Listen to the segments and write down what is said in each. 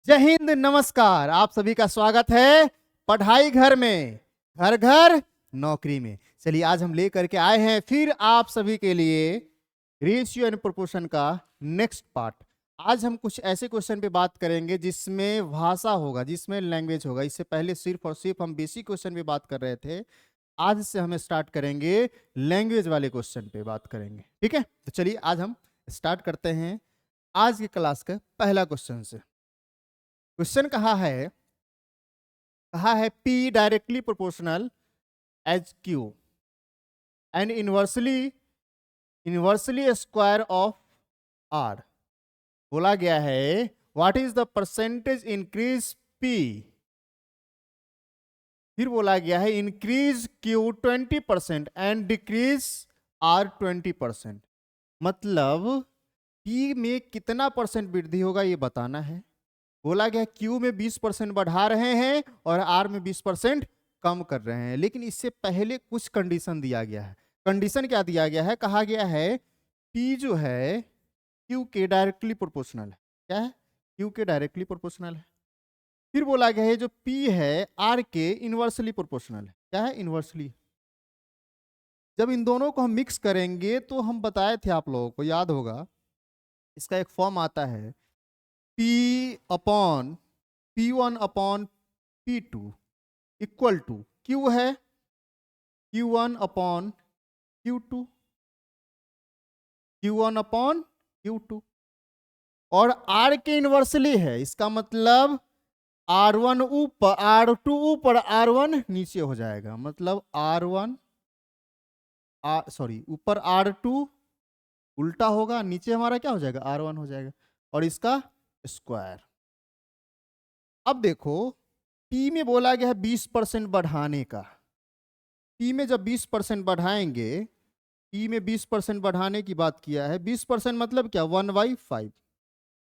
जय हिंद, नमस्कार। आप सभी का स्वागत है पढ़ाई घर में, घर घर नौकरी में। चलिए, आज हम लेकर के आए हैं फिर आप सभी के लिए रेशियो एंड प्रोपोर्शन का नेक्स्ट पार्ट। आज हम कुछ ऐसे क्वेश्चन पे बात करेंगे जिसमें भाषा होगा, जिसमें लैंग्वेज होगा। इससे पहले सिर्फ और सिर्फ हम बेसिक क्वेश्चन पे बात कर रहे थे। आज से हमें स्टार्ट करेंगे लैंग्वेज वाले क्वेश्चन पे बात करेंगे। ठीक है, तो चलिए आज हम स्टार्ट करते हैं आज की क्लास का पहला क्वेश्चन से। क्वेश्चन कहा है P directly proportional as Q and inversely square of R। बोला गया है what is the percentage increase P। फिर बोला गया है increase Q 20% and decrease R 20%। मतलब P में कितना परसेंट वृद्धि होगा ये बताना है। बोला गया Q में 20% बढ़ा रहे हैं और R में 20% कम कर रहे हैं, लेकिन इससे पहले कुछ कंडीशन दिया गया है। कंडीशन क्या दिया गया है? कहा गया है P जो है Q के डायरेक्टली प्रोपोर्शनल है। क्या है? Q के डायरेक्टली प्रोपोर्शनल है। फिर बोला गया है जो P है R के इनवर्सली प्रोपोर्शनल है। क्या है? इनवर्सली। जब इन दोनों को हम मिक्स करेंगे तो हम बताए थे, आप लोगों को याद होगा, इसका एक फॉर्म आता है P1 upon P2 equal to Q है Q1 upon Q2, Q1 upon Q2। और R के इनवर्सली है, इसका मतलब R1 ऊपर, R2 ऊपर, R1 नीचे हो जाएगा। मतलब R1 ऊपर R2 उल्टा होगा, नीचे हमारा क्या हो जाएगा? R1 हो जाएगा, और इसका स्क्वायर। अब देखो, P में बोला गया है 20% बढ़ाने का। P में जब 20% बढ़ाएंगे, P में 20% बढ़ाने की बात किया है। 20% मतलब क्या? 1/5।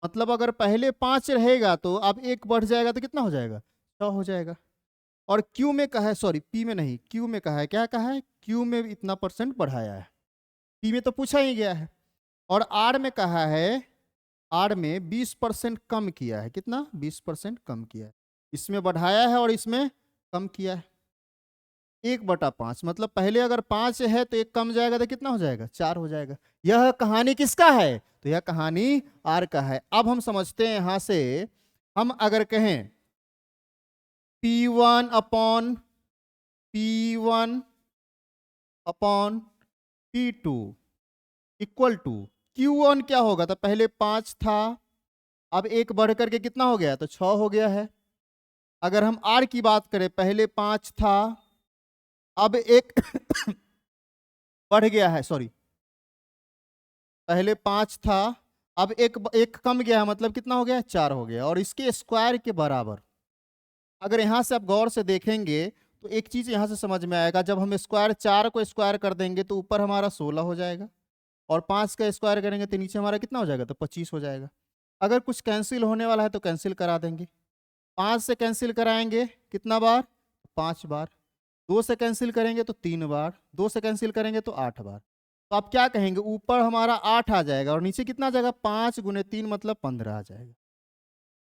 मतलब अगर पहले 5 रहेगा तो अब 1 बढ़ जाएगा तो कितना हो जाएगा? 6 हो जाएगा। और Q में कहा है, P में नहीं, Q में कहा है, क्या कहा है? Q में इतना परसेंट बढ़ाया है। P में तो पूछा ही गया है। और R में कहा है, R में 20% कम किया है। कितना? 20% कम किया है। इसमें बढ़ाया है और इसमें कम किया है। 1/5, मतलब पहले अगर 5 है तो 1 कम जाएगा तो कितना हो जाएगा? 4 हो जाएगा। यह कहानी किसका है? तो यह कहानी R का है। अब हम समझते हैं यहां से, हम अगर कहें P1 upon P2 equal to Q1 क्या होगा? तो पहले 5 था, अब 1 बढ़ करके कितना हो गया? तो 6 हो गया है। अगर हम R की बात करें, पहले 5 था, अब 1 बढ़ गया है, पहले 5 था, अब एक कम गया है, मतलब कितना हो गया? 4 हो गया, और इसके स्क्वायर के बराबर। अगर यहां से आप गौर से देखेंगे तो एक चीज यहां से समझ में आएगा, जब हम स्क्वायर 4 को स्क्वायर कर देंगे तो ऊपर हमारा 16 हो जाएगा, और 5 का स्क्वायर करेंगे तो नीचे हमारा कितना हो जाएगा? तो 25 हो जाएगा। अगर कुछ कैंसिल होने वाला है तो कैंसिल करा देंगे। 5 से कैंसिल कराएंगे कितना बार? 5 बार। 2 से कैंसिल करेंगे तो 3 बार। 2 से कैंसिल करेंगे तो 8 बार। तो आप क्या कहेंगे? ऊपर हमारा 8 आ जाएगा और नीचे कितना आ जाएगा? 5 गुने 3 मतलब 15 आ जाएगा।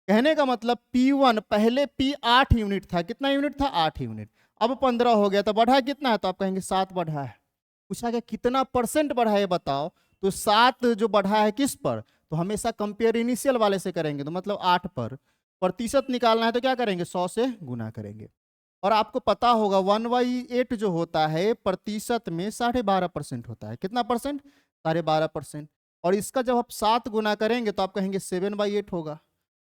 कहने का मतलब P1, पहले P 8 यूनिट था। कितना यूनिट था? 8 यूनिट। अब 15 हो गया, तो बढ़ा कितना है? तो आप कहेंगे 7 बढ़ा है। पूछा गया कितना परसेंट बढ़ा है बताओ, तो 7 जो बढ़ा है किस पर? तो हमेशा कंपेयर इनिशियल वाले से करेंगे, तो मतलब 8 पर। प्रतिशत निकालना है तो क्या करेंगे? 100 से गुना करेंगे। और आपको पता होगा 1/8 जो होता है प्रतिशत में 12.5% होता है। कितना परसेंट? 12.5%। और इसका जब आप 7 गुना करेंगे तो आप कहेंगे 7/8 होगा।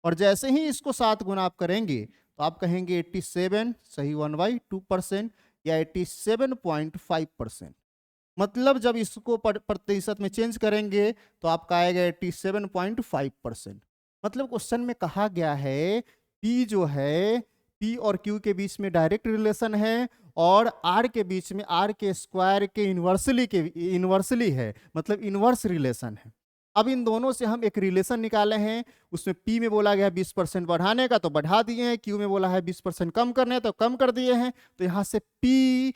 और जैसे ही इसको 7 गुना आप करेंगे तो आप कहेंगे 87, सही 1/2% या 87.5%। मतलब जब इसको प्रतिशत में चेंज करेंगे तो आपका आएगा 87.5%। मतलब क्वेश्चन में कहा गया है P जो है, P और Q के बीच में डायरेक्ट रिलेशन है, और R के बीच में R के स्क्वायर के इनवर्सली है, मतलब इनवर्स रिलेशन है। अब इन दोनों से हम एक रिलेशन निकाले हैं। उसमें P में बोला गया 20% बढ़ाने का तो बढ़ा दिए हैं, Q में बोला है 20% कम करने तो कम कर दिए हैं। तो यहाँ से P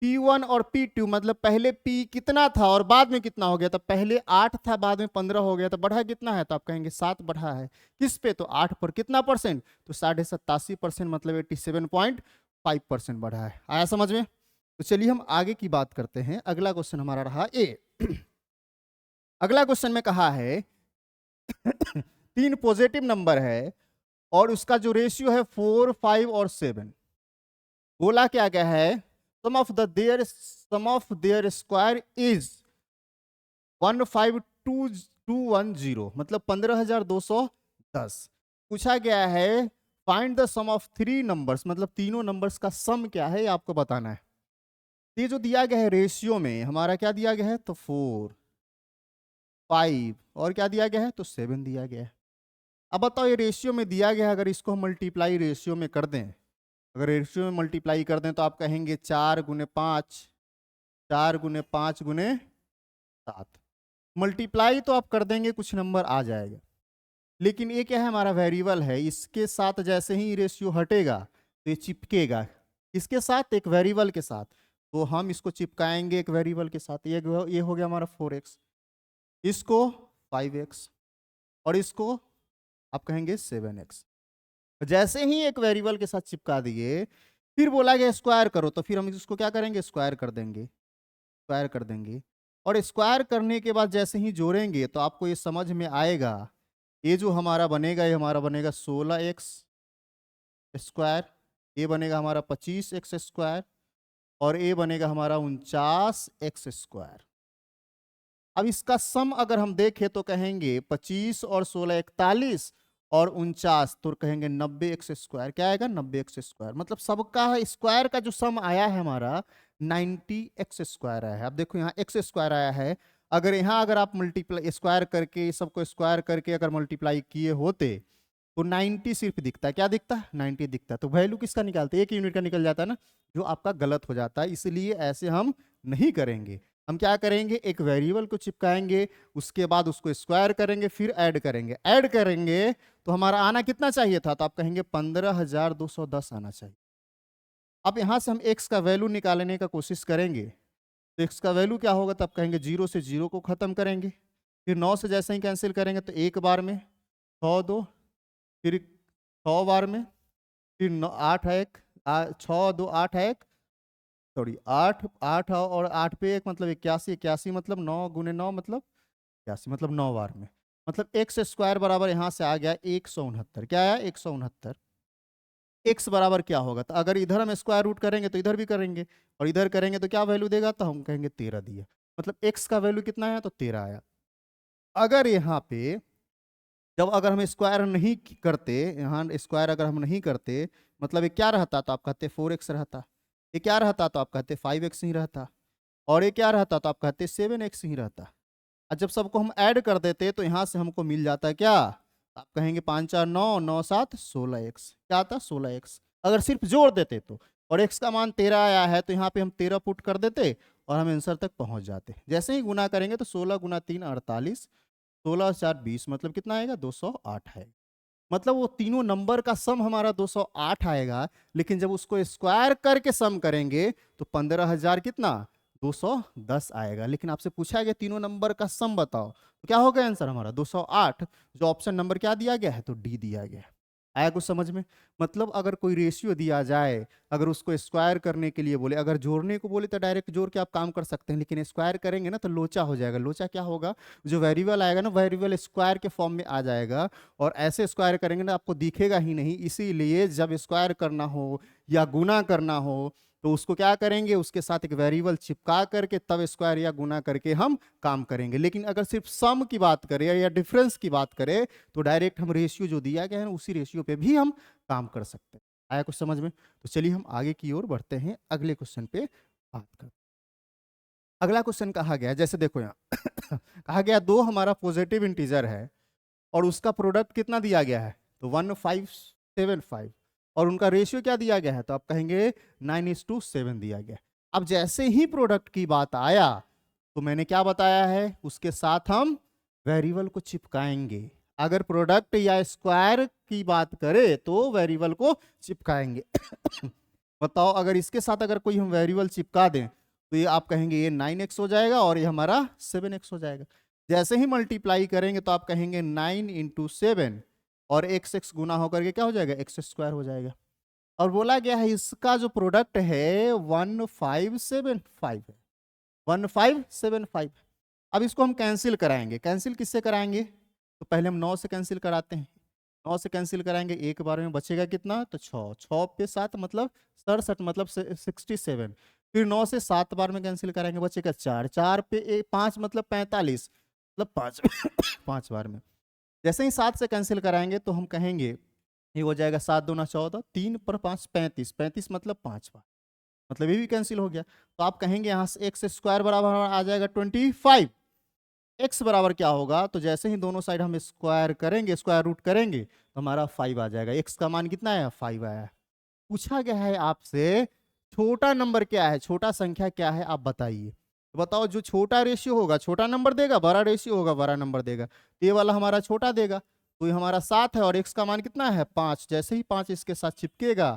P1 और P2 मतलब पहले P कितना था और बाद में कितना हो गया, तो पहले 8 था बाद में 15 हो गया, तो बढ़ा कितना है, तो आप कहेंगे 7 बढ़ा है। किस पे, तो 8 पर। कितना परसेंट, तो 87.5%, मतलब 87.5% बढ़ा है। आया समझ में? तो चलिए हम आगे की बात करते हैं। अगला क्वेश्चन हमारा रहा ए। अगला क्वेश्चन में कहा है 3 पॉजिटिव नंबर है और उसका जो रेशियो है 4, 5 और 7। बोला क्या गया है, sum of their square is 15210, मतलब 15,210। पूछा गया है find the sum of 3 numbers, मतलब तीनों नंबर्स का सम क्या है, ये आपको बताना है। ये जो दिया गया है रेशियो में हमारा क्या दिया गया है, तो 4, 5 और क्या दिया गया है, तो 7 दिया गया है। अब बताओ ये रेशियो में दिया गया है, अगर इसको हम मल्टीप्लाई रेशियो में कर दें, अगर रेशियो में मल्टीप्लाई कर दें तो आप कहेंगे 4 गुने 5, 4 गुने 5 गुने 7। मल्टीप्लाई तो आप कर देंगे, कुछ नंबर आ जाएगा, लेकिन ये क्या है, हमारा वेरिएबल है, इसके साथ जैसे ही रेशियो हटेगा तो ये चिपकेगा। इसके साथ, एक वेरिएबल के साथ, तो हम इसको चिपकाएंगे एक वेरिएबल के साथ। ये हो गया हमारा 4x, इसको 5x और इसको आप कहेंगे 7x। जैसे ही एक वेरिएबल के साथ चिपका दिए, फिर बोला गया स्क्वायर करो, तो फिर हम इसको क्या करेंगे, स्क्वायर कर देंगे, स्क्वायर कर देंगे। और स्क्वायर करने के बाद जैसे ही जोड़ेंगे तो आपको ये समझ में आएगा, ये जो हमारा बनेगा, ये हमारा बनेगा 16x स्क्वायर, ये बनेगा हमारा 25x स्क्वायर और ये बनेगा हमारा 49x स्क्वायर। अब इसका सम अगर हम देखें तो कहेंगे 25 और 16 41 और 49, तो कहेंगे 90x स्क्वायर। क्या आएगा, 90x स्क्वायर। मतलब सबका स्क्वायर का जो सम आया है हमारा 90x स्क्वायर आया है। अब देखो यहाँ x स्क्वायर आया है, अगर आप मल्टीप्लाई स्क्वायर करके सबको स्क्वायर करके अगर मल्टीप्लाई किए होते तो 90 सिर्फ दिखता है। क्या दिखता है, 90 दिखता है। तो वैल्यू किसका निकालते हैं, 1 यूनिट का निकल जाता है ना, जो आपका गलत हो जाता है। इसलिए ऐसे हम नहीं करेंगे। हम क्या करेंगे, एक वेरिएबल को चिपकाएंगे, उसके बाद उसको स्क्वायर करेंगे, फिर ऐड करेंगे। ऐड करेंगे तो हमारा आना कितना चाहिए था, तो आप कहेंगे 15,210 आना चाहिए। अब यहां से हम x का वैल्यू निकालने का कोशिश करेंगे, तो x का वैल्यू क्या होगा, तो आप कहेंगे 0 से 0 को खत्म करेंगे, फिर 9 से जैसे ही कैंसिल करेंगे तो एक बार में 6 2, फिर 6 बार में, फिर 8 है 1, 6 2 8 है 1, सॉरी 8 8 और 8 पे 1 मतलब 81, 81 मतलब 9 गुने 9 मतलब 81, मतलब 9 बार में। मतलब एक्स स्क्वायर बराबर यहाँ से आ गया 169। क्या आया, 169। एक्स बराबर क्या होगा, तो अगर इधर हम स्क्वायर रूट करेंगे तो इधर भी करेंगे, और इधर करेंगे तो क्या वैल्यू देगा, तो हम कहेंगे 13 दिया। मतलब एक्स का वैल्यू कितना आया, तो 13 आया। अगर यहाँ पे जब अगर हम स्क्वायर नहीं करते, यहाँ स्क्वायर अगर हम नहीं करते, मतलब ये क्या रहता, तो आप कहते 4x रहता। ये क्या रहता, तो आप कहते 5x ही रहता। और ये क्या रहता, तो आप कहते 7x ही रहता। और जब सबको हम ऐड कर देते तो यहाँ से हमको मिल जाता है क्या, आप कहेंगे 5 4 9, 9 7 16x। क्या आता, 16x। अगर सिर्फ जोड़ देते तो, और x का मान 13 आया है तो यहाँ पे हम 13 पुट कर देते और हम आंसर तक पहुंच जाते। जैसे ही गुना करेंगे तो 16 गुना 3 48, 16 4 20, मतलब कितना आएगा, 208 है। मतलब वो तीनों नंबर का सम हमारा 208 आएगा, लेकिन जब उसको स्क्वायर करके सम करेंगे तो 15,000 कितना, 210 आएगा। लेकिन आपसे पूछा गया तीनों नंबर का सम बताओ, तो क्या होगा आंसर हमारा 208। जो ऑप्शन नंबर क्या दिया गया है, तो डी दिया गया है। आया कुछ समझ में? मतलब अगर कोई रेशियो दिया जाए, अगर उसको स्क्वायर करने के लिए बोले, अगर जोड़ने को बोले तो डायरेक्ट जोड़ के आप काम कर सकते हैं, लेकिन स्क्वायर करेंगे ना तो लोचा हो जाएगा। लोचा क्या होगा, जो वेरिएबल आएगा ना, वेरिएबल स्क्वायर के फॉर्म में आ जाएगा, और ऐसे स्क्वायर करेंगे ना आपको दिखेगा ही नहीं। इसीलिए जब स्क्वायर करना हो या गुना करना हो तो उसको क्या करेंगे, उसके साथ एक वेरिएबल चिपका करके तब स्क्वायर या गुना करके हम काम करेंगे। लेकिन अगर सिर्फ सम की बात करें या डिफरेंस की बात करें तो डायरेक्ट हम रेशियो जो दिया गया है ना, उसी रेशियो पे भी हम काम कर सकते हैं। आया कुछ समझ में? तो चलिए हम आगे की ओर बढ़ते हैं, अगले क्वेश्चन पे बात करते हैं। अगला क्वेश्चन कहा गया, जैसे देखो यहाँ कहा गया 2 हमारा पॉजिटिव इंटीजर है और उसका प्रोडक्ट कितना दिया गया है, तो 1575, और उनका रेशियो क्या दिया गया है, तो आप कहेंगे 9:7 दिया गया। अब जैसे ही प्रोडक्ट की बात आया तो मैंने क्या बताया है, उसके साथ हम वेरिएबल को चिपकाएंगे। अगर प्रोडक्ट या स्क्वायर की बात करें तो वेरिएबल को चिपकाएंगे। बताओ अगर इसके साथ अगर कोई हम वेरिएबल चिपका दें तो ये आप कहेंगे ये 9x हो जाएगा और ये हमारा 7x हो जाएगा। जैसे ही मल्टीप्लाई करेंगे तो आप कहेंगे 9 इंटू 7 और x गुना होकर के क्या हो जाएगा, एक्स स्क्वायर हो जाएगा। और बोला गया है इसका जो प्रोडक्ट है 1575 है, 1575। अब इसको हम कैंसिल कराएंगे। कैंसिल किससे कराएंगे, तो पहले हम 9 से कैंसिल कराते हैं। 9 से कैंसिल कराएंगे, एक बार में बचेगा कितना, तो 6, 6 पे 7 मतलब 67 मतलब 67। फिर 9 से 7 बार में कैंसिल कराएंगे, बचेगा 4, 4 पे 5 मतलब 45 मतलब 5 5 बार में। जैसे ही 7 से कैंसिल कराएंगे तो हम कहेंगे ये हो जाएगा 7 दूना 14, 3 पर 5 35, 35 मतलब 5 बार, मतलब ये भी कैंसिल हो गया। तो आप कहेंगे यहाँ से एक्स स्क्वायर बराबर आ जाएगा 25। एक्स बराबर क्या होगा, तो जैसे ही दोनों साइड हम स्क्वायर करेंगे, स्क्वायर रूट करेंगे तो हमारा 5 आ जाएगा। एक्स का मान कितना है, 5 आया है। पूछा गया है आपसे छोटा नंबर क्या है, छोटा संख्या क्या है, आप बताइए। तो बताओ, जो छोटा रेशियो होगा छोटा नंबर देगा, बड़ा रेशियो होगा बड़ा नंबर देगा। तो ये वाला हमारा छोटा देगा, तो ये हमारा 7 है और एक्स का मान कितना है, 5। जैसे ही 5 इसके साथ चिपकेगा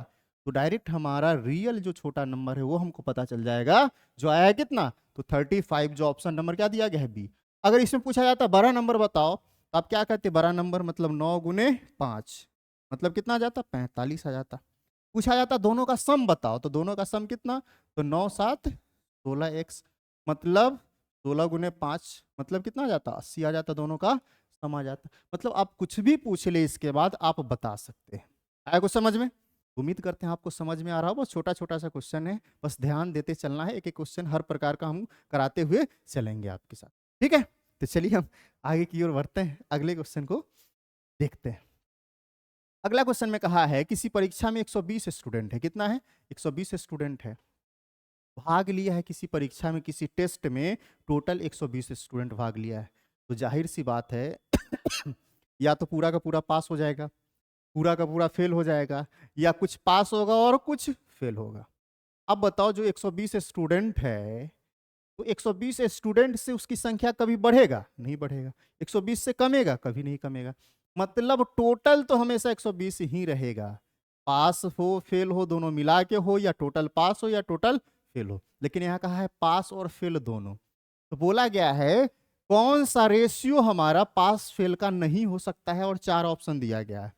तो डायरेक्ट हमारा रियल जो छोटा नंबर है वो हमको पता चल जाएगा, जो आया है कितना, तो 35। जो ऑप्शन नंबर क्या दिया गया है, बी। अगर इसमें पूछा जाता बड़ा नंबर बताओ, तो आप क्या कहते, बड़ा नंबर मतलब 9 गुने 5 मतलब कितना आ जाता, 45 आ जाता। पूछा जाता दोनों का सम बताओ, तो दोनों का सम कितना, तो 9 7 16x मतलब 16 गुने 5 मतलब कितना आ जाता, 80 आ जाता। दोनों का सम आ जाता। मतलब आप कुछ भी पूछ ले इसके बाद आप बता सकते हैं। आया कुछ समझ में? उम्मीद करते हैं आपको समझ में आ रहा हो। बहुत छोटा छोटा सा क्वेश्चन है, बस ध्यान देते चलना है। एक एक क्वेश्चन हर प्रकार का हम कराते हुए चलेंगे आपके साथ, ठीक है। तो चलिए हम आगे की ओर बढ़ते हैं, अगले क्वेश्चन को देखते हैं। अगला क्वेश्चन में कहा है किसी परीक्षा में 120 स्टूडेंट है। कितना है, 120 स्टूडेंट है, भाग लिया है किसी परीक्षा में, किसी टेस्ट में टोटल 120 स्टूडेंट भाग लिया है। तो जाहिर सी बात है या तो पूरा का पूरा पास हो जाएगा, पूरा का पूरा फेल हो जाएगा, या कुछ पास होगा और कुछ फेल होगा। अब बताओ, जो 120 स्टूडेंट है, तो 120 स्टूडेंट से उसकी संख्या कभी बढ़ेगा, नहीं बढ़ेगा। 120 से कमेगा, कभी नहीं कमेगा। मतलब टोटल तो हमेशा 120 ही रहेगा। पास हो फेल हो दोनों मिला के हो, या टोटल पास हो या टोटल फेल हो। लेकिन यहाँ कहा है पास और फेल दोनों। तो बोला गया है कौन सा रेशियो हमारा पास फेल का नहीं हो सकता है, और 4 ऑप्शन दिया गया है।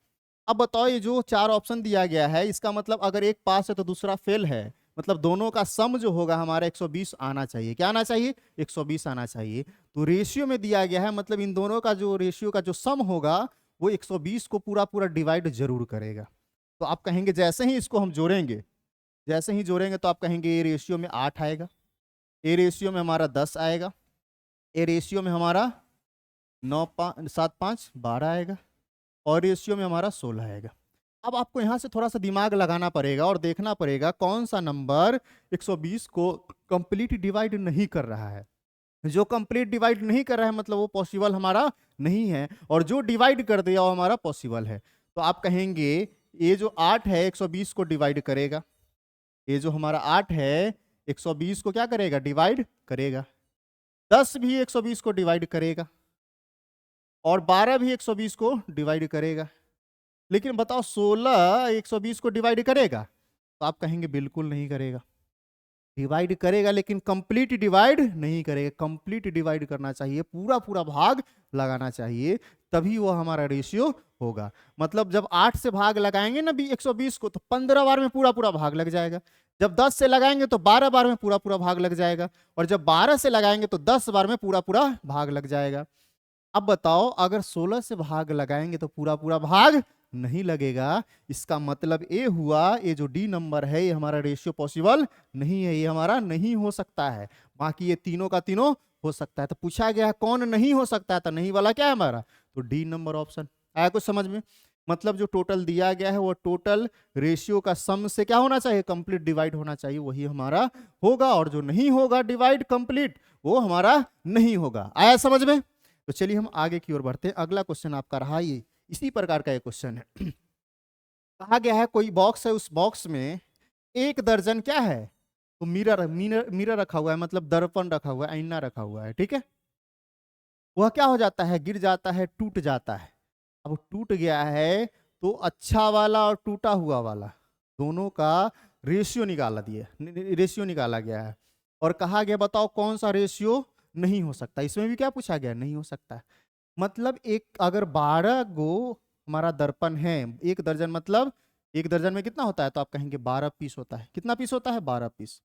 अब बताओ, ये जो 4 ऑप्शन दिया गया है, इसका मतलब अगर एक पास है तो दूसरा फेल है, मतलब दोनों का सम जो होगा हमारा 120 आना चाहिए। क्या आना चाहिए, 120 आना चाहिए। तो रेशियो में दिया गया है, मतलब इन दोनों का जो रेशियो का जो सम होगा वो 120 को पूरा पूरा डिवाइड जरूर करेगा। तो आप कहेंगे जैसे ही इसको हम जोड़ेंगे, जैसे ही जोड़ेंगे तो आप कहेंगे ए रेशियो में 8 आएगा, ए रेशियो में हमारा 10 आएगा, ए रेशियो में हमारा 9 7 5 12 आएगा, और रेशियो में हमारा 16 आएगा। अब आपको यहाँ से थोड़ा सा दिमाग लगाना पड़ेगा और देखना पड़ेगा कौन सा नंबर 120 को कंप्लीट डिवाइड नहीं कर रहा है। जो कंप्लीट डिवाइड नहीं कर रहा है मतलब वो पॉसिबल हमारा नहीं है, और जो डिवाइड कर दिया वो हमारा पॉसिबल है। तो आप कहेंगे ये जो 8 है 120 को डिवाइड करेगा, ये जो हमारा 8 है 120 को क्या करेगा, डिवाइड करेगा। 10 भी 120 को डिवाइड करेगा, और 12 भी 120 को डिवाइड करेगा। लेकिन बताओ 16 120 को डिवाइड करेगा, तो आप कहेंगे बिल्कुल नहीं करेगा। डिवाइड करेगा लेकिन कंप्लीट डिवाइड नहीं करेगा। कंप्लीट डिवाइड करना चाहिए, पूरा पूरा भाग लगाना चाहिए, तभी वो हमारा रेशियो होगा। मतलब जब 8 से भाग लगाएंगे ना 120 को, तो 15 बार में पूरा पूरा भाग लग जाएगा। जब 10 से लगाएंगे तो 12 बार में पूरा पूरा भाग लग जाएगा, और जब 12 से लगाएंगे तो 10 बार में पूरा पूरा भाग लग जाएगा। अब बताओ, अगर 16 से भाग लगाएंगे तो पूरा पूरा भाग नहीं लगेगा। इसका मतलब ये हुआ, ये जो डी नंबर है ये हमारा रेशियो पॉसिबल नहीं है, ये हमारा नहीं हो सकता है। बाकी ये तीनों का तीनों हो सकता है। तो पूछा गया कौन नहीं हो सकता है, तो नहीं वाला क्या है हमारा, तो डी नंबर ऑप्शन। आया कुछ समझ में? मतलब जो टोटल दिया गया है वो टोटल रेशियो का सम से क्या होना चाहिए, कंप्लीट डिवाइड होना चाहिए, वही हमारा होगा। और जो नहीं होगा डिवाइड कंप्लीट, वो हमारा नहीं होगा। आया समझ में? तो चलिए हम आगे की ओर बढ़ते हैं। अगला क्वेश्चन आपका रहा ये इसी प्रकार का एक क्वेश्चन है। कहा गया है कोई बॉक्स है, उस बॉक्स में 1 दर्जन क्या है, तो मिरर मिरर मिरर रखा हुआ है, मतलब दर्पण रखा हुआ है, आईना रखा हुआ है, ठीक है। वह क्या हो जाता है, गिर जाता है, टूट जाता है। अब टूट गया है तो अच्छा वाला और टूटा हुआ वाला दोनों का रेशियो निकाला गया है। और कहा गया बताओ कौन सा रेशियो नहीं हो सकता। इसमें भी क्या पूछा गया, नहीं हो सकता। मतलब एक अगर 12 गो हमारा दर्पण है, 1 दर्जन मतलब 1 दर्जन में कितना होता है, तो आप कहेंगे 12 पीस होता है। कितना पीस होता है, 12 पीस।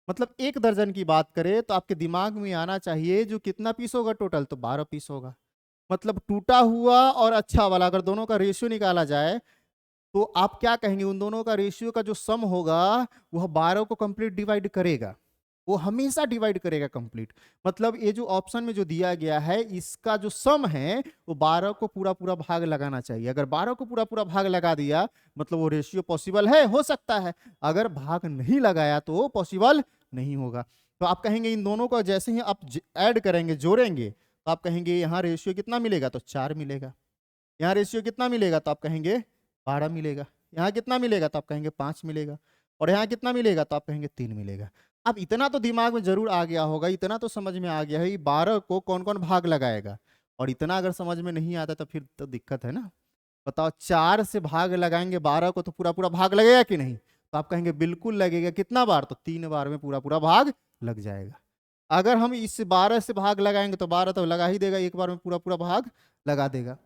मतलब 1 दर्जन की बात करें तो आपके दिमाग में आना चाहिए जो कितना पीस होगा टोटल, तो 12 पीस होगा। मतलब टूटा हुआ और अच्छा वाला अगर दोनों का रेशियो निकाला जाए तो आप क्या कहेंगे, उन दोनों का रेशियो का जो सम होगा वह 12 को कंप्लीट डिवाइड करेगा, वो हमेशा डिवाइड करेगा कंप्लीट। मतलब ये जो ऑप्शन में जो दिया गया है इसका जो सम है वो 12 को पूरा पूरा भाग लगाना चाहिए। अगर 12 को पूरा पूरा भाग लगा दिया मतलब वो रेशियो पॉसिबल है, हो सकता है। अगर भाग नहीं लगाया तो पॉसिबल नहीं होगा। तो आप कहेंगे इन दोनों को जैसे ही आप ऐड करेंगे, जोड़ेंगे, तो आप कहेंगे यहाँ रेशियो कितना मिलेगा, तो 4 मिलेगा। यहाँ रेशियो कितना मिलेगा, तो आप कहेंगे 12 मिलेगा। यहाँ कितना मिलेगा, तो आप कहेंगे 5 मिलेगा। और यहाँ कितना मिलेगा, तो आप कहेंगे 3 मिलेगा। अब इतना तो दिमाग में जरूर आ गया होगा, इतना तो समझ में आ गया है 12 को कौन कौन भाग लगाएगा। और इतना अगर समझ में नहीं आता तो फिर तो दिक्कत है ना। बताओ 4 से भाग लगाएंगे 12 को तो पूरा पूरा भाग लगेगा कि नहीं, तो आप कहेंगे बिल्कुल लगेगा। कितना बार, तो 3 बार में पूरा पूरा भाग लग जाएगा। अगर हम इस 12 से भाग लगाएंगे तो 12 तो लगा ही देगा, एक बार में पूरा पूरा भाग लगा देगा।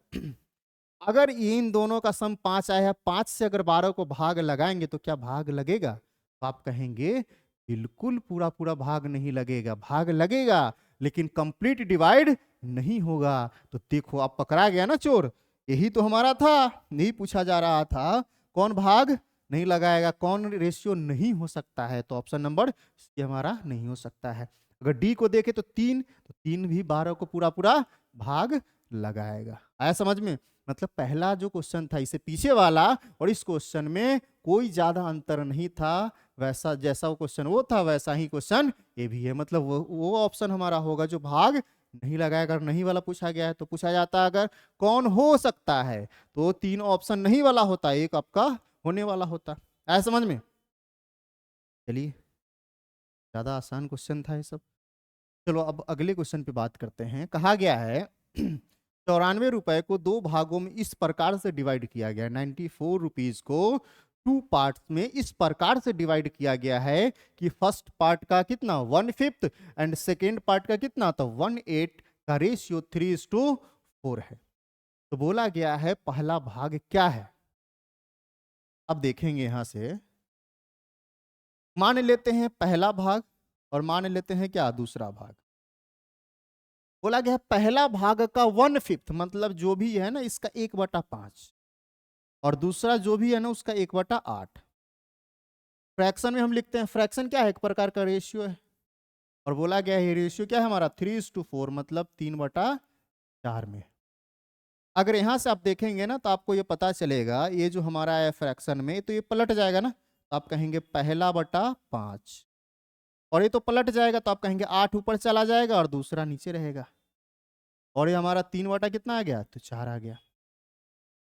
अगर इन दोनों का सम 5 आया है, 5 से अगर 12 को भाग लगाएंगे तो क्या भाग लगेगा, तो आप कहेंगे बिल्कुल पूरा पूरा भाग नहीं लगेगा, भाग लगेगा लेकिन कंप्लीट डिवाइड नहीं होगा। तो देखो अब पकड़ा गया ना चोर, यही तो हमारा था, यही पूछा जा रहा था कौन भाग नहीं लगाएगा, कौन रेशियो नहीं हो सकता है। तो ऑप्शन नंबर सी हमारा नहीं हो सकता है। अगर डी को देखे तो 3, तो 3 भी 12 को पूरा पूरा भाग लगाएगा। आया समझ में। मतलब पहला जो क्वेश्चन था इससे पीछे वाला और इस क्वेश्चन में कोई ज्यादा अंतर नहीं था, वैसा जैसा वो क्वेश्चन वो था वैसा ही क्वेश्चन ये भी है। मतलब वो ऑप्शन हमारा होगा जो भाग नहीं लगाएगा। अगर नहीं वाला पूछा गया है तो पूछा जाता है अगर कौन हो सकता है, तो 3 ऑप्शन नहीं वाला होता, एक आपका होने वाला होता। आया समझ में। चलिए ज्यादा आसान क्वेश्चन था ये सब। चलो अब अगले क्वेश्चन पे बात करते हैं। कहा गया है 94 रुपए को 2 भागों में इस प्रकार से डिवाइड किया गया। 94 रुपीज को 2 पार्ट्स में इस प्रकार से डिवाइड किया गया है कि फर्स्ट पार्ट का कितना 1/5 एंड सेकेंड पार्ट का कितना, तो 1/8 का रेशियो 3:4 है। तो बोला गया है पहला भाग क्या है। अब देखेंगे यहां से, मान लेते हैं पहला भाग और मान लेते हैं क्या दूसरा भाग। बोला गया पहला भाग का 1/5 मतलब जो भी है ना इसका 1/5 और दूसरा जो भी है ना उसका 1/8। फ्रैक्शन में हम लिखते हैं, फ्रैक्शन क्या है, एक प्रकार का रेशियो है। और बोला गया है रेशियो क्या है हमारा 3:4 मतलब 3/4 में। अगर यहां से आप देखेंगे ना तो आपको ये पता चलेगा ये जो हमारा है फ्रैक्शन में तो ये पलट जाएगा ना, तो आप कहेंगे 1/5 और ये तो पलट जाएगा तो आप कहेंगे 8 ऊपर चला जाएगा और दूसरा नीचे रहेगा। और ये हमारा 3 कितना आ गया, तो 4 आ गया।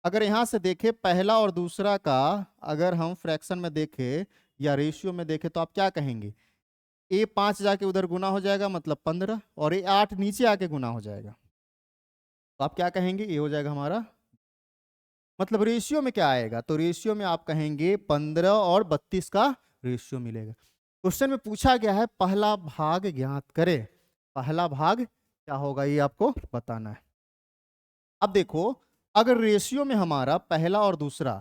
अगर यहां से देखें पहला और दूसरा का अगर हम फ्रैक्शन में देखें या रेशियो में देखें तो आप क्या कहेंगे, ए 5 जाके उधर गुना हो जाएगा मतलब 15 और ए 8 नीचे आके गुना हो जाएगा, तो आप क्या कहेंगे ये हो जाएगा हमारा। मतलब रेशियो में क्या आएगा, तो रेशियो में आप कहेंगे 15 और 32 का रेशियो मिलेगा। क्वेश्चन में पूछा गया है पहला भाग ज्ञात करें, पहला भाग क्या होगा ये आपको बताना है। अब देखो अगर रेशियो में हमारा पहला और दूसरा,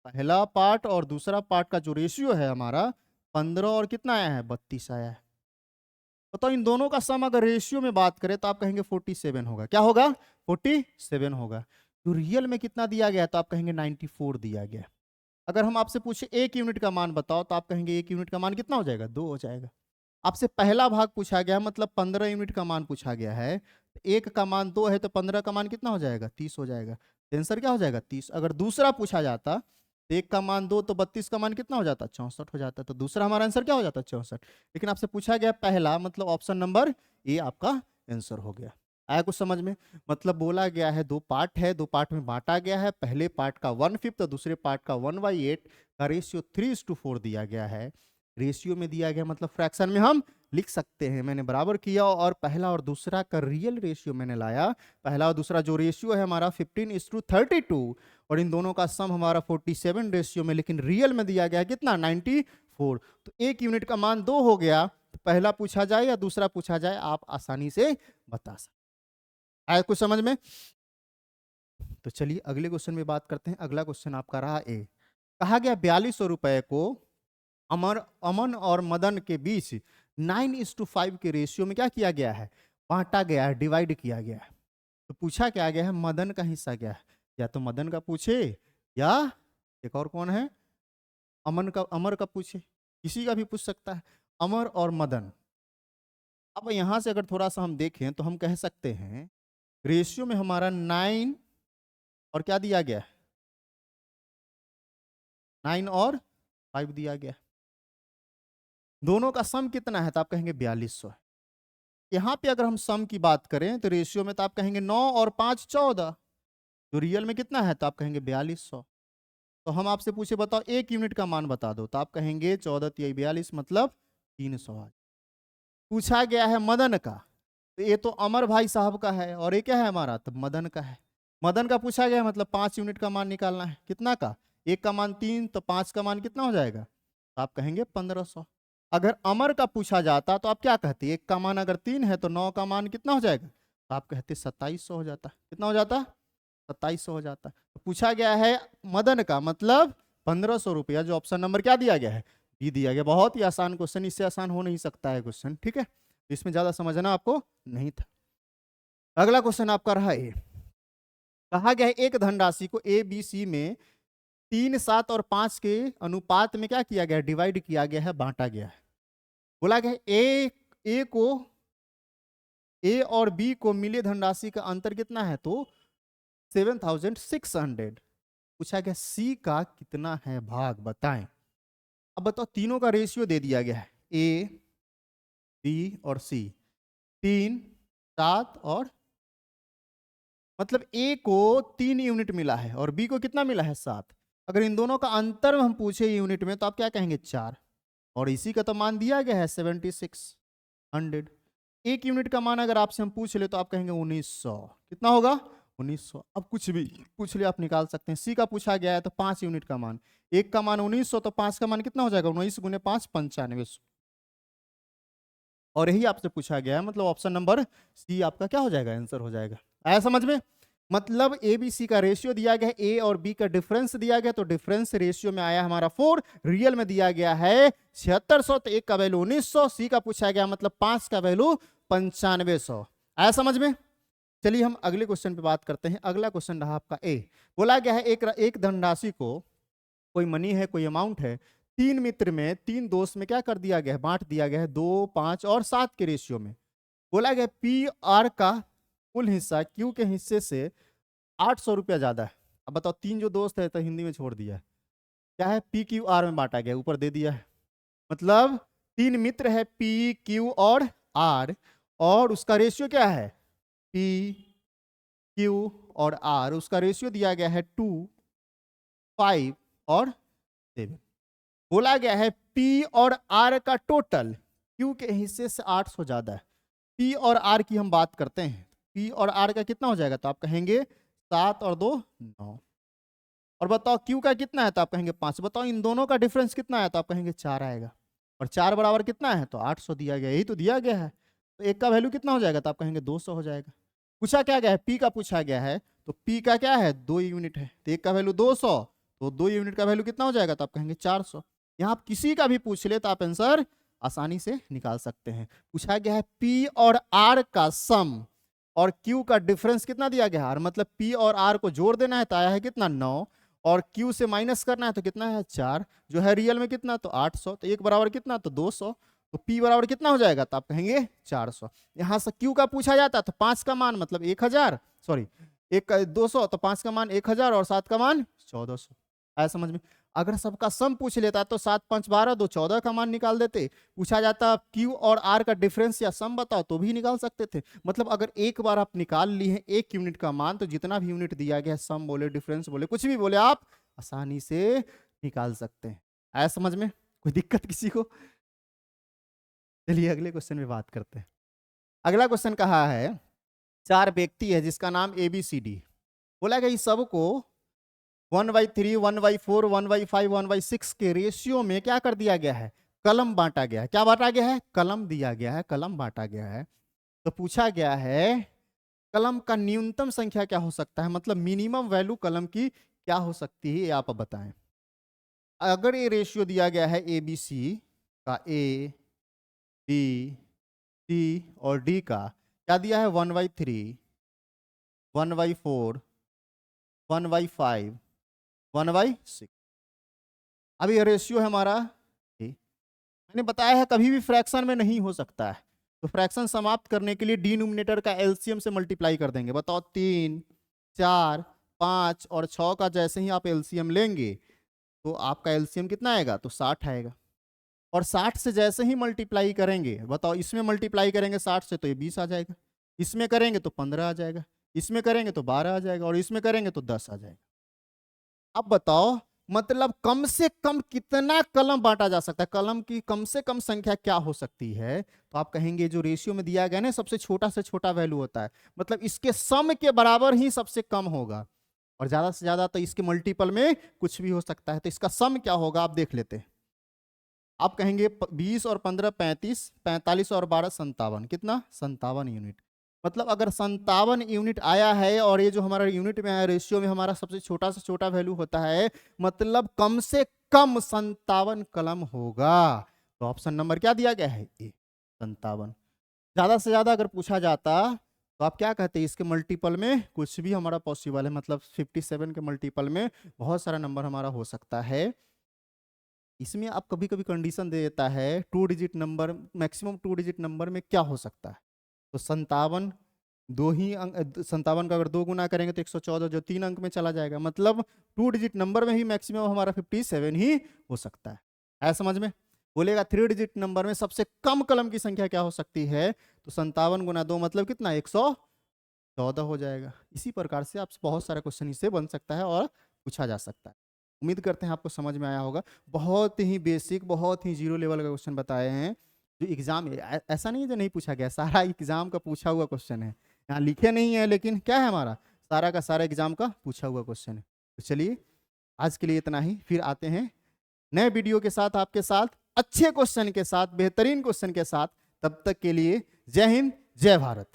पहला पार्ट और दूसरा पार्ट का जो रेशियो है हमारा 15 और कितना आया है 32 आया है। तो इन दोनों का सम अगर रेशियो में बात करें तो आप कहेंगे 47 होगा। क्या होगा, 47 होगा। तो रियल में कितना दिया गया, तो आप कहेंगे 94 दिया गया। अगर हम आपसे पूछे 1 यूनिट का मान बताओ तो आप कहेंगे 1 यूनिट का मान कितना हो जाएगा, 2 हो जाएगा। आपसे पहला भाग पूछा गया मतलब 15 यूनिट का मान पूछा गया है, तो 1 का मान 2 है तो 15 का मान कितना हो जाएगा, 30 हो जाएगा। आंसर क्या हो जाएगा 30। अगर दूसरा पूछा जाता तो 1 का मान 2 तो 32 का मान कितना हो जाता, 64 हो जाता। तो दूसरा हमारा आंसर क्या हो जाता, 64। लेकिन आपसे पूछा गया पहला मतलब ऑप्शन नंबर ए आपका आंसर हो गया। आया कुछ समझ में। मतलब बोला गया है 2 पार्ट है, 2 पार्ट में बांटा गया है। पहले पार्ट का 1/5 और दूसरे पार्ट का 1/8 का रेशियो 3:4 दिया गया है। रेशियो में दिया गया मतलब फ्रैक्शन में हम लिख सकते हैं। मैंने बराबर किया और पहला और दूसरा का रियल रेशियो मैंने लाया। पहला और दूसरा जो रेशियो है हमारा 15:32 और इन दोनों का सम हमारा 47 रेशियो में, लेकिन रियल में दिया गया है कितना 94। तो 1 यूनिट का मान 2 हो गया पहला पूछा जाए या दूसरा पूछा जाए, आप आसानी से बता सकते। आया कुछ समझ में? तो चलिए अगले क्वेश्चन में बात करते हैं। अगला क्वेश्चन आपका रहा ए। कहा गया 4200 रुपए को अमन और मदन के बीच 9:5 के रेशियो में क्या किया गया है, बांटा गया है, डिवाइड किया गया है। तो पूछा क्या गया है, मदन का हिस्सा क्या है। या तो मदन का पूछे या एक और कौन है, अमर का पूछे, किसी का भी पूछ सकता है, अमर और मदन। अब यहां से अगर थोड़ा सा हम देखें तो हम कह सकते हैं रेशियो में हमारा 9 और क्या दिया गया है, 9 और 5 दिया गया। दोनों का सम कितना है, तो आप कहेंगे 4200 है। यहाँ पे अगर हम सम की बात करें तो रेशियो में तो आप कहेंगे 9 और 5 14, तो रियल में कितना है, तो आप कहेंगे 4200। तो हम आपसे पूछे बताओ एक यूनिट का मान बता दो, तो आप कहेंगे 14 तिया 42 मतलब 300। पूछा गया है मदन का, तो ये तो अमर भाई साहब का है और ये क्या है हमारा, तो मदन का है। मदन का पूछा गया है मतलब 5 यूनिट का मान निकालना है, कितना का, एक का मान 3, तो 5 का मान कितना हो जाएगा, तो आप कहेंगे 1500। अगर अमर का पूछा जाता तो आप क्या कहते, एक का मान अगर 3 है तो 9 का मान कितना हो जाएगा, तो आप कहते 2700 हो जाता। कितना हो जाता, 2700 हो जाता। तो पूछा गया है मदन का मतलब 1500 रुपया, जो ऑप्शन नंबर क्या दिया गया है, बी दिया गया। बहुत ही आसान क्वेश्चन, इससे आसान हो नहीं सकता है क्वेश्चन, ठीक है। इसमें ज्यादा समझना आपको नहीं था। अगला क्वेश्चन आपका रहा है, कहा गया है एक धनराशि को ए बी सी में 3, 7 और 5 के अनुपात में क्या किया गया है, डिवाइड किया गया है, बांटा गया है। बोला गया ए और बी को मिले धनराशि का अंतर कितना है, तो 7600। पूछा गया सी का कितना है भाग, बताएं। अब बताओ, तीनों का रेशियो दे दिया गया है, ए बी और सी, 3, 7 और, मतलब ए को 3 यूनिट मिला है और बी को कितना मिला है, 7। अगर इन दोनों का अंतर हम पूछे यूनिट में तो आप क्या कहेंगे, 4। और इसी का तो मान दिया गया है 7600। एक यूनिट का मान अगर आपसे हम पूछ ले तो आप कहेंगे 1900। कितना होगा, 1900। अब कुछ भी पूछ ले आप निकाल सकते हैं। सी का पूछा गया है तो 5 यूनिट का मान, एक का मान 1900, तो 5 का मान कितना हो जाएगा, 19 गुने 5 9500। और यही आपसे पूछा गया है, मतलब ऑप्शन नंबर सी आपका क्या हो जाएगा, आंसर हो जाएगा। आया समझ में? मतलब ए बी सी का रेशियो दिया गया है, ए और बी का डिफरेंस दिया गया, तो डिफरेंस रेशियो में आया हमारा 4, रियल में दिया गया है 7600, तो एक का वैल्यू 1900, सी का पूछा गया मतलब 5 का वैल्यू 9500। आया समझ में? चलिए हम अगले क्वेश्चन पे बात करते हैं। अगला क्वेश्चन रहा आपका ए। बोला गया है एक धनराशि को, कोई मनी है, कोई अमाउंट है, 3 मित्र में 3 दोस्त में क्या कर दिया गया है, बांट दिया गया है 2, 5 और 7 के रेशियो में। बोला गया पी आर का कुल हिस्सा क्यू के हिस्से से 800 रुपया ज्यादा है। अब बताओ, 3 जो दोस्त है तो हिंदी में छोड़ दिया है, क्या है, पी क्यू आर में बांटा गया, ऊपर दे दिया है। मतलब 3 मित्र है पी क्यू और आर, और उसका रेशियो क्या है, पी क्यू और आर, उसका रेशियो दिया गया है 2, 5 और 7। बोला गया है पी और आर का टोटल क्यू के हिस्से से 800 ज्यादा है। पी और आर की हम बात करते हैं, पी और आर का कितना हो जाएगा, तो आप कहेंगे 7 और 2 9। और बताओ क्यू का कितना है, तो आप कहेंगे 5। बताओ इन दोनों का डिफरेंस कितना है, तो आप कहेंगे 4 आएगा। और 4 बराबर कितना है, तो 800 दिया गया, यही तो दिया गया है। तो एक का वैल्यू कितना हो जाएगा, तो आप कहेंगे 200 हो जाएगा। पूछा क्या गया है, पी का पूछा गया है, तो पी का क्या है, 2 यूनिट है, तो एक का वैल्यू 200, तो 2 यूनिट का वैल्यू कितना हो जाएगा, तो आप कहेंगे 400। यहाँ आप किसी का भी पूछ ले तो आप आंसर आसानी से निकाल सकते हैं। पूछा गया है पी और आर का सम और क्यू का डिफरेंस कितना दिया गया है, और मतलब पी और आर को जोड़ देना है तो आया है कितना 9, और क्यू से माइनस करना है तो कितना है 4, जो है रियल में कितना, तो 800, तो एक बराबर कितना, तो 200, तो पी बराबर कितना हो जाएगा, तो आप कहेंगे 400। यहां से क्यू का पूछा जाता तो 5 का मान मतलब 1000, सॉरी एक 200, तो 5 का मान 1000 और 7 का मान 1400। आया समझ में? अगर सबका सम पूछ लेता तो 7 5 12 2 14 का मान निकाल देते। पूछा जाता क्यू और आर का डिफरेंस या सम बताओ तो भी निकाल सकते थे। मतलब अगर एक बार आप निकाल ली है एक यूनिट का मान, तो जितना भी यूनिट दिया गया, सम बोले डिफरेंस बोले कुछ भी बोले, आप आसानी से निकाल सकते हैं। आया समझ में? कोई दिक्कत किसी को? चलिए अगले क्वेश्चन में बात करते हैं। अगला क्वेश्चन कहा है 4 व्यक्ति है जिसका नाम ABCD। बोला गया इस सबको 1/3, 1/4, 1/5, 1/6 के रेशियो में क्या कर दिया गया है, कलम बांटा गया है। क्या बांटा गया है? कलम दिया गया है, कलम बांटा गया है। तो पूछा गया है कलम का न्यूनतम संख्या क्या हो सकता है, मतलब मिनिमम वैल्यू कलम की क्या हो सकती है, ये आप बताएं। अगर ये रेशियो दिया गया है ए बी सी का, ए बी सी और डी का, क्या दिया है? 1/3, 1/4, 1/5, 1/6। अब ये रेशियो है हमारा, मैंने बताया है कभी भी फ्रैक्शन में नहीं हो सकता है। तो फ्रैक्शन समाप्त करने के लिए डिनोमिनेटर का एलसीएम से मल्टीप्लाई कर देंगे। बताओ 3, 4, 5 और 6 का जैसे ही आप एलसीएम लेंगे तो आपका एलसीएम कितना आएगा? तो 60 आएगा। और 60 से जैसे ही मल्टीप्लाई करेंगे, बताओ इसमें मल्टीप्लाई करेंगे 60 से तो ये 20 आ जाएगा, इसमें करेंगे तो 15 आ जाएगा, इसमें करेंगे तो 12 आ जाएगा और इसमें करेंगे तो 10 आ जाएगा। अब बताओ मतलब कम से कम कितना कलम बांटा जा सकता है, कलम की कम से कम संख्या क्या हो सकती है? तो आप कहेंगे जो रेशियो में दिया गया ना, सबसे छोटा से छोटा वैल्यू होता है, मतलब इसके सम के बराबर ही सबसे कम होगा, और ज्यादा से ज्यादा तो इसके मल्टीपल में कुछ भी हो सकता है। तो इसका सम क्या होगा आप देख लेते हैं। आप कहेंगे 20 और 15 35, 45 और 12 57, कितना? 57 यूनिट। मतलब अगर 57 यूनिट आया है और ये जो हमारा यूनिट में आया रेशियो में हमारा सबसे छोटा से छोटा वैल्यू होता है, मतलब कम से कम 57 कलम होगा। तो ऑप्शन नंबर क्या दिया गया है? ए, 57। ज्यादा से ज्यादा अगर पूछा जाता तो आप क्या कहते हैं? इसके मल्टीपल में कुछ भी हमारा पॉसिबल है, मतलब 57 के मल्टीपल में बहुत सारा नंबर हमारा हो सकता है। इसमें आप कभी कभी कंडीशन दे देता है 2 digit number, maximum 2 digit number में क्या हो सकता है? तो 57 दो ही अंक, 57 का अगर 2 गुना करेंगे तो 114, जो 3 अंक में चला जाएगा। मतलब 2 डिजिट नंबर में ही मैक्सिमम हमारा 57 ही हो सकता है समझ में? बोलेगा 3 डिजिट नंबर में सबसे कम कलम की संख्या क्या हो सकती है? तो 57 गुना 2 मतलब कितना? 114 हो जाएगा। इसी प्रकार से आपसे बहुत सारा क्वेश्चन इससे बन सकता है और पूछा जा सकता है। उम्मीद करते हैं आपको समझ में आया होगा। बहुत ही बेसिक, बहुत ही जीरो लेवल का क्वेश्चन बताए हैं जो एग्जाम, ऐसा नहीं है जो नहीं पूछा गया, सारा एग्जाम का पूछा हुआ क्वेश्चन है। यहाँ लिखे नहीं है लेकिन क्या है हमारा सारा का सारा एग्जाम का पूछा हुआ क्वेश्चन है। तो चलिए आज के लिए इतना ही, फिर आते हैं नए वीडियो के साथ आपके साथ, अच्छे क्वेश्चन के साथ, बेहतरीन क्वेश्चन के साथ। तब तक के लिए जय हिंद, जय भारत।